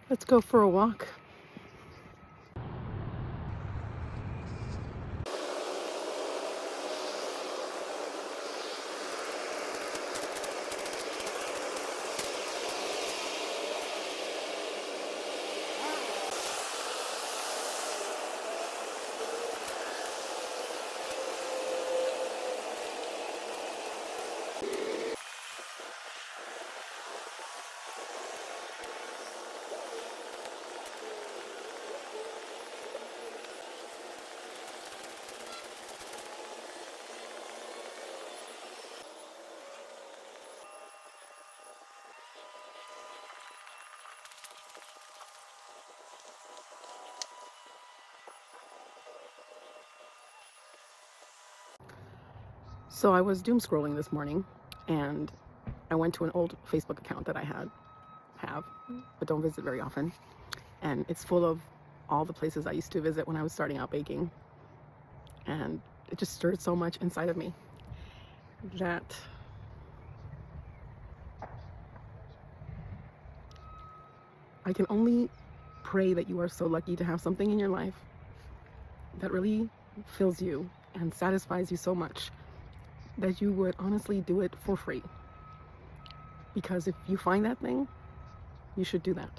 Let's go for a walk. So I was doom scrolling this morning, and I went to an old Facebook account that I have, but don't visit very often. And it's full of all the places I used to visit when I was starting out baking. And it just stirred so much inside of me that I can only pray that you are so lucky to have something in your life that really fills you and satisfies you so much that you would honestly do it for free. Because if you find that thing, you should do that.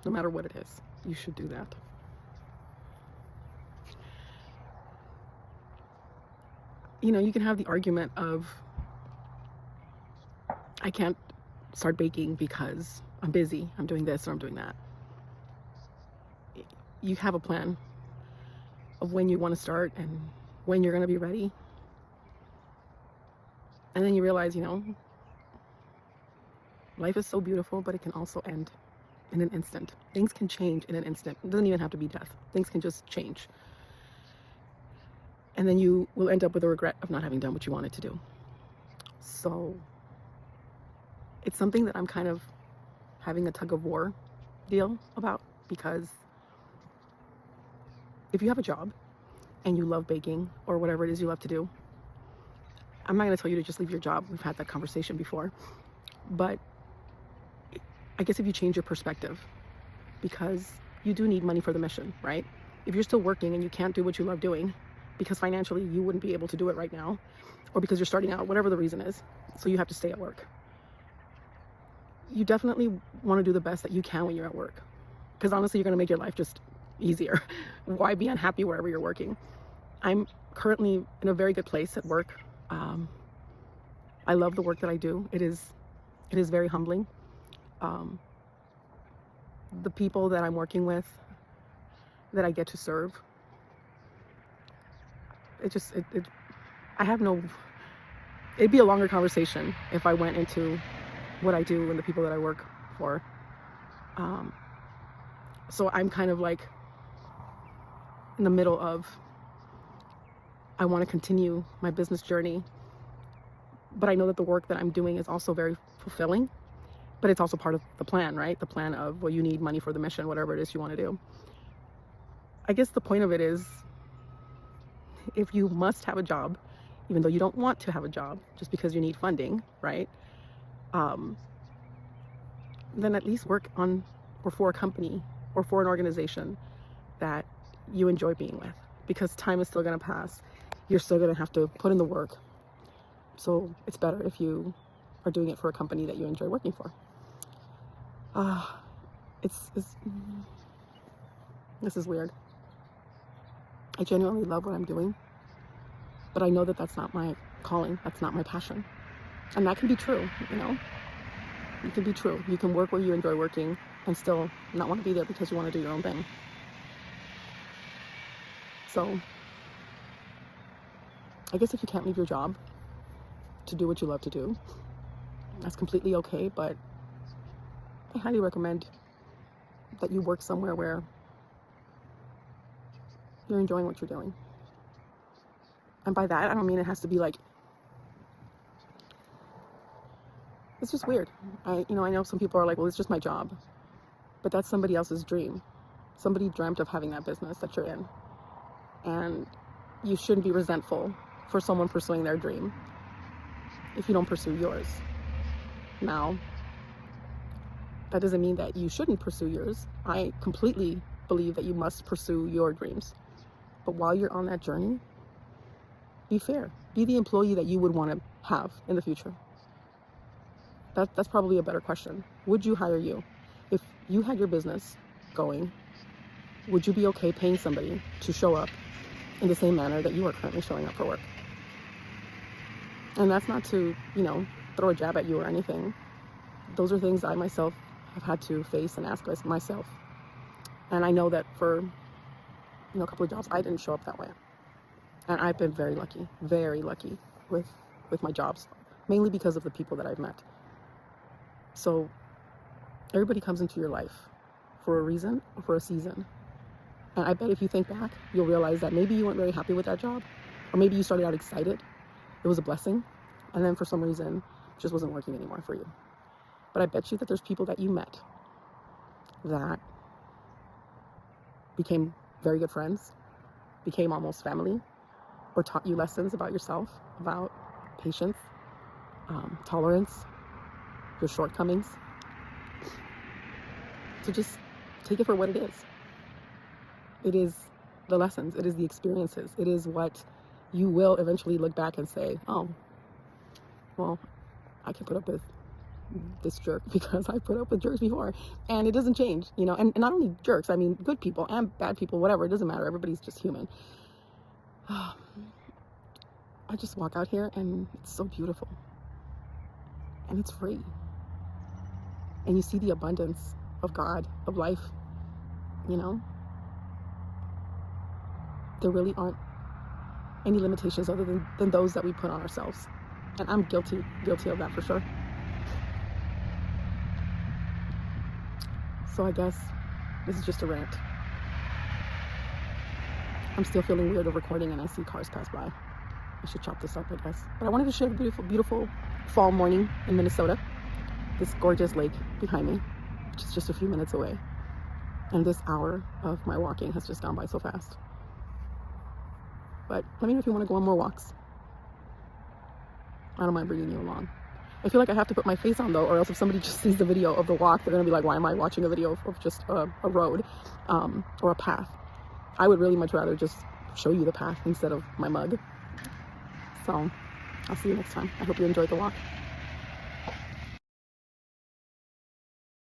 No matter what it is, you should do that. You know, you can have the argument of, I can't start baking because I'm busy, I'm doing this or I'm doing that. You have a plan of when you want to start and when you're going to be ready. And then you realize, life is so beautiful, but it can also end in an instant. Things can change in an instant. It doesn't even have to be death. Things can just change. And then you will end up with a regret of not having done what you wanted to do. So it's something that I'm kind of having a tug of war deal about, because if you have a job and you love baking or whatever it is you love to do, I'm not going to tell you to just leave your job. We've had that conversation before. But I guess if you change your perspective, because you do need money for the mission, right? If you're still working and you can't do what you love doing because financially you wouldn't be able to do it right now, or because you're starting out, whatever the reason is, so you have to stay at work, you definitely want to do the best that you can when you're at work. Because honestly, you're going to make your life just easier. Why be unhappy wherever you're working? I'm currently in a very good place at work. I love the work that I do. It is very humbling. The people that I'm working with, that I get to serve, it'd be a longer conversation if I went into what I do and the people that I work for. So I'm kind of like in the middle of, I want to continue my business journey, but I know that the work that I'm doing is also very fulfilling, but it's also part of the plan, right? The plan of, well, you need money for the mission, whatever it is you want to do. I guess the point of it is, if you must have a job, even though you don't want to have a job, just because you need funding, right? Then at least work on or for a company or for an organization that you enjoy being with, because time is still going to pass. You're still going to have to put in the work. So it's better if you are doing it for a company that you enjoy working for. This is weird. I genuinely love what I'm doing, but I know that that's not my calling. That's not my passion. And that can be true, It can be true. You can work where you enjoy working and still not want to be there because you want to do your own thing. So I guess if you can't leave your job to do what you love to do, that's completely okay, but I highly recommend that you work somewhere where you're enjoying what you're doing. And by that, I don't mean it has to be like, it's just weird. I know some people are like, well, it's just my job, but that's somebody else's dream. Somebody dreamt of having that business that you're in, and you shouldn't be resentful for someone pursuing their dream if you don't pursue yours. Now, That doesn't mean that you shouldn't pursue yours. I completely believe that you must pursue your dreams. But while you're on that journey, be fair. Be the employee that you would want to have in the future. That's probably a better question. Would you hire you? If you had your business going, would you be okay paying somebody to show up in the same manner that you are currently showing up for work? And that's not to, throw a jab at you or anything. Those are things I myself have had to face and ask myself. And I know that for, a couple of jobs, I didn't show up that way. And I've been very lucky with my jobs, mainly because of the people that I've met. So everybody comes into your life for a reason or for a season. And I bet if you think back, you'll realize that maybe you weren't very happy with that job, or maybe you started out excited. It was a blessing. And then for some reason, it just wasn't working anymore for you. But I bet you that there's people that you met that became very good friends, became almost family, or taught you lessons about yourself, about patience, tolerance, your shortcomings. So just take it for what it is. It is the lessons. It is the experiences. It is what you will eventually look back and say, oh, well, I can put up with this jerk because I put up with jerks before, and it doesn't change, and not only jerks, I mean good people and bad people, whatever, it doesn't matter. Everybody's just human. I just walk out here and it's so beautiful, and it's free, and you see the abundance of God, of life. There really aren't any limitations other than those that we put on ourselves, and I'm guilty of that for sure. So I guess this is just a rant. I'm still feeling weird of recording and I see cars pass by. I should chop this up, I guess. But I wanted to share the beautiful, beautiful fall morning in Minnesota. This gorgeous lake behind me, which is just a few minutes away. And this hour of my walking has just gone by so fast. But let me know if you want to go on more walks. I don't mind bringing you along. I feel like I have to put my face on though, or else if somebody just sees the video of the walk, they're gonna be like, why am I watching a video of just a road or a path? I would really much rather just show you the path instead of my mug. So I'll see you next time. I hope you enjoyed the walk.